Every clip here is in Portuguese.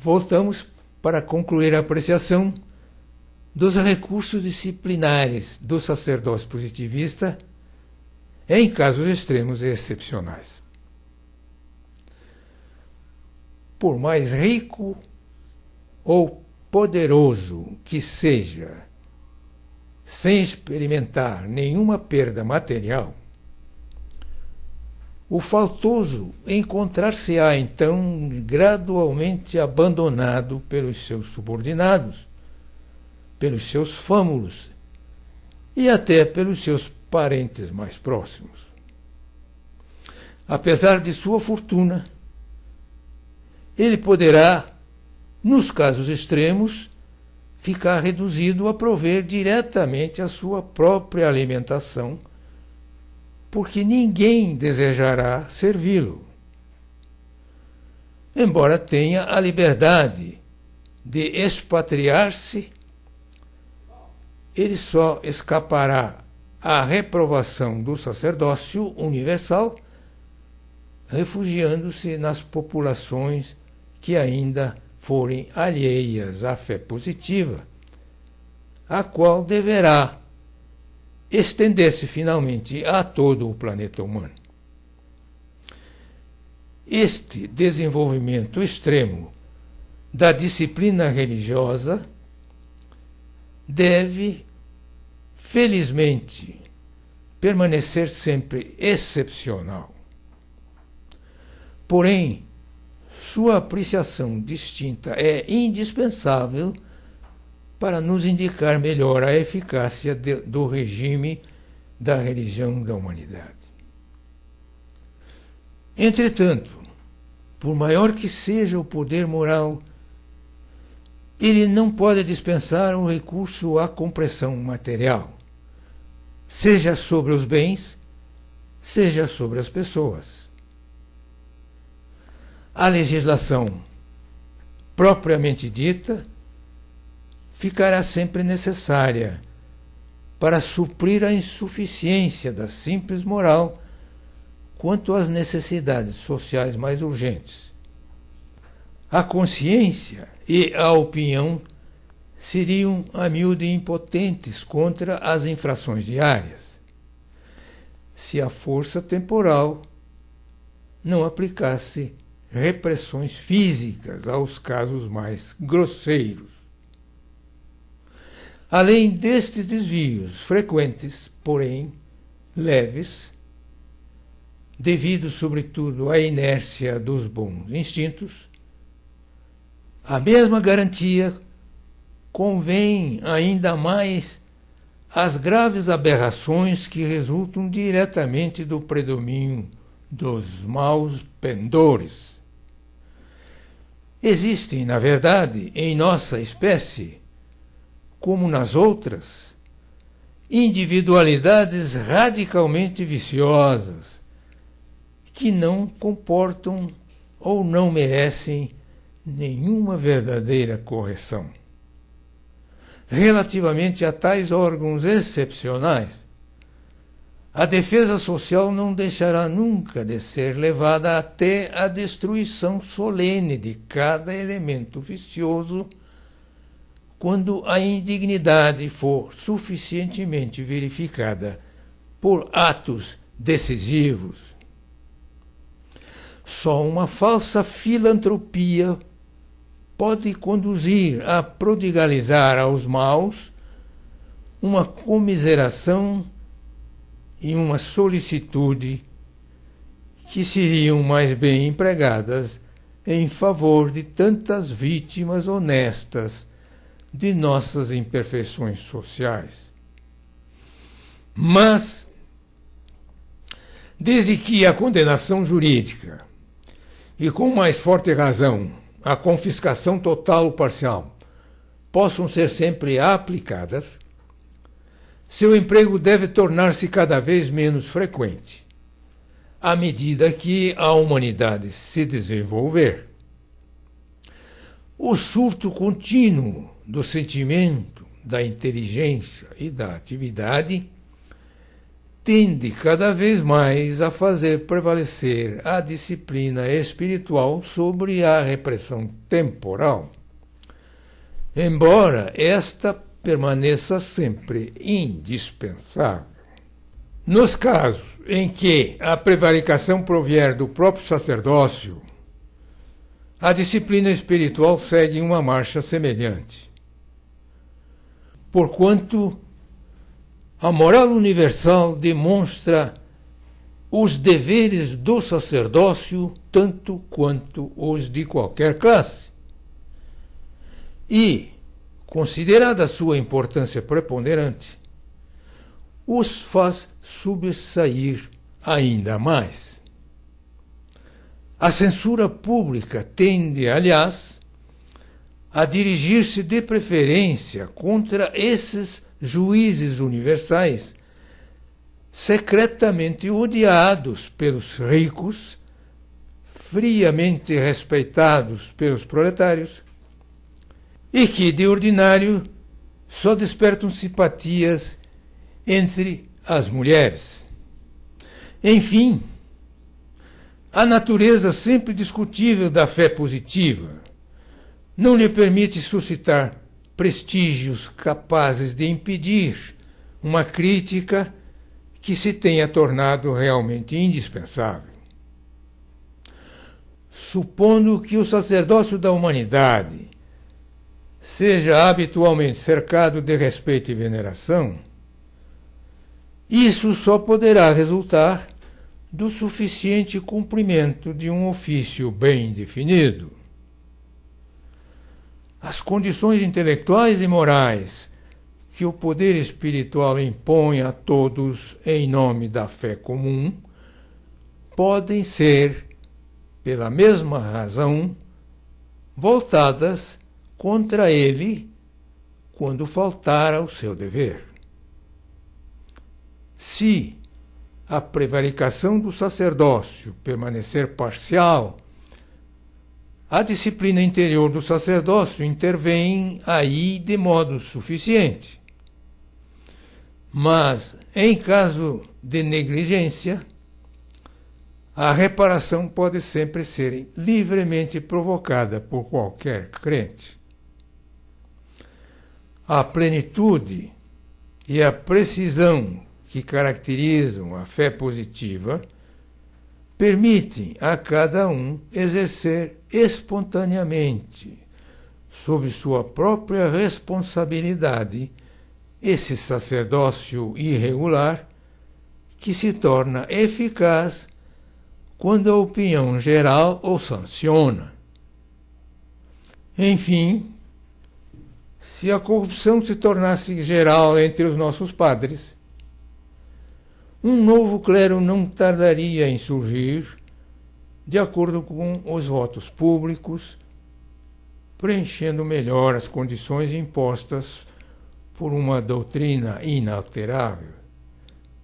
voltamos para concluir a apreciação dos recursos disciplinares do sacerdócio positivista em casos extremos e excepcionais. Por mais rico ou poderoso que seja, sem experimentar nenhuma perda material, o faltoso encontrar-se-á, então, gradualmente abandonado pelos seus subordinados, pelos seus fâmulos e até pelos seus parentes mais próximos. Apesar de sua fortuna, ele poderá, nos casos extremos, ficar reduzido a prover diretamente a sua própria alimentação, porque ninguém desejará servi-lo. Embora tenha a liberdade de expatriar-se, ele só escapará à reprovação do sacerdócio universal, refugiando-se nas populações que ainda forem alheias à fé positiva, a qual deverá estender-se finalmente a todo o planeta humano. Este desenvolvimento extremo da disciplina religiosa deve, felizmente, permanecer sempre excepcional. Porém, sua apreciação distinta é indispensável para nos indicar melhor a eficácia do regime da religião da humanidade. Entretanto, por maior que seja o poder moral, ele não pode dispensar um recurso à compressão material, seja sobre os bens, seja sobre as pessoas. A legislação propriamente dita ficará sempre necessária para suprir a insuficiência da simples moral quanto às necessidades sociais mais urgentes. A consciência e a opinião seriam a miúde impotentes contra as infrações diárias, se a força temporal não aplicasse repressões físicas aos casos mais grosseiros. Além destes desvios frequentes, porém leves, devido sobretudo à inércia dos bons instintos, a mesma garantia convém ainda mais às graves aberrações que resultam diretamente do predomínio dos maus pendores. Existem, na verdade, em nossa espécie, como nas outras, individualidades radicalmente viciosas, que não comportam ou não merecem nenhuma verdadeira correção. Relativamente a tais órgãos excepcionais, a defesa social não deixará nunca de ser levada até a destruição solene de cada elemento vicioso, quando a indignidade for suficientemente verificada por atos decisivos. Só uma falsa filantropia pode conduzir a prodigalizar aos maus uma comiseração e uma solicitude que seriam mais bem empregadas em favor de tantas vítimas honestas de nossas imperfeições sociais. Mas, desde que a condenação jurídica, e com mais forte razão, a confiscação total ou parcial, possam ser sempre aplicadas, seu emprego deve tornar-se cada vez menos frequente, à medida que a humanidade se desenvolver. O surto contínuo do sentimento, da inteligência e da atividade tende cada vez mais a fazer prevalecer a disciplina espiritual sobre a repressão temporal, embora esta permaneça sempre indispensável. Nos casos em que a prevaricação provier do próprio sacerdócio, a disciplina espiritual segue uma marcha semelhante, porquanto a moral universal demonstra os deveres do sacerdócio tanto quanto os de qualquer classe. E, considerada a sua importância preponderante, os faz sobressair ainda mais. A censura pública tende, aliás, a dirigir-se de preferência contra esses juízes universais, secretamente odiados pelos ricos, friamente respeitados pelos proletários, e que, de ordinário, só despertam simpatias entre as mulheres. Enfim, a natureza sempre discutível da fé positiva não lhe permite suscitar prestígios capazes de impedir uma crítica que se tenha tornado realmente indispensável. Supondo que o sacerdócio da humanidade seja habitualmente cercado de respeito e veneração, isso só poderá resultar do suficiente cumprimento de um ofício bem definido. As condições intelectuais e morais que o poder espiritual impõe a todos em nome da fé comum podem ser, pela mesma razão, voltadas contra ele quando faltar ao seu dever. Se a prevaricação do sacerdócio permanecer parcial, a disciplina interior do sacerdócio intervém aí de modo suficiente. Mas, em caso de negligência, a reparação pode sempre ser livremente provocada por qualquer crente. A plenitude e a precisão que caracterizam a fé positiva permitem a cada um exercer espontaneamente, sob sua própria responsabilidade, esse sacerdócio irregular que se torna eficaz quando a opinião geral o sanciona. Enfim, se a corrupção se tornasse geral entre os nossos padres, um novo clero não tardaria em surgir, de acordo com os votos públicos, preenchendo melhor as condições impostas por uma doutrina inalterável,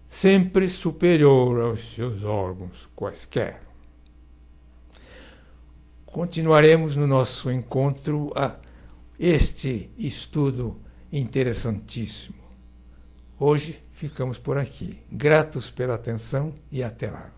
sempre superior aos seus órgãos quaisquer. Continuaremos no nosso encontro este estudo interessantíssimo. Hoje ficamos por aqui. Gratos pela atenção e até lá.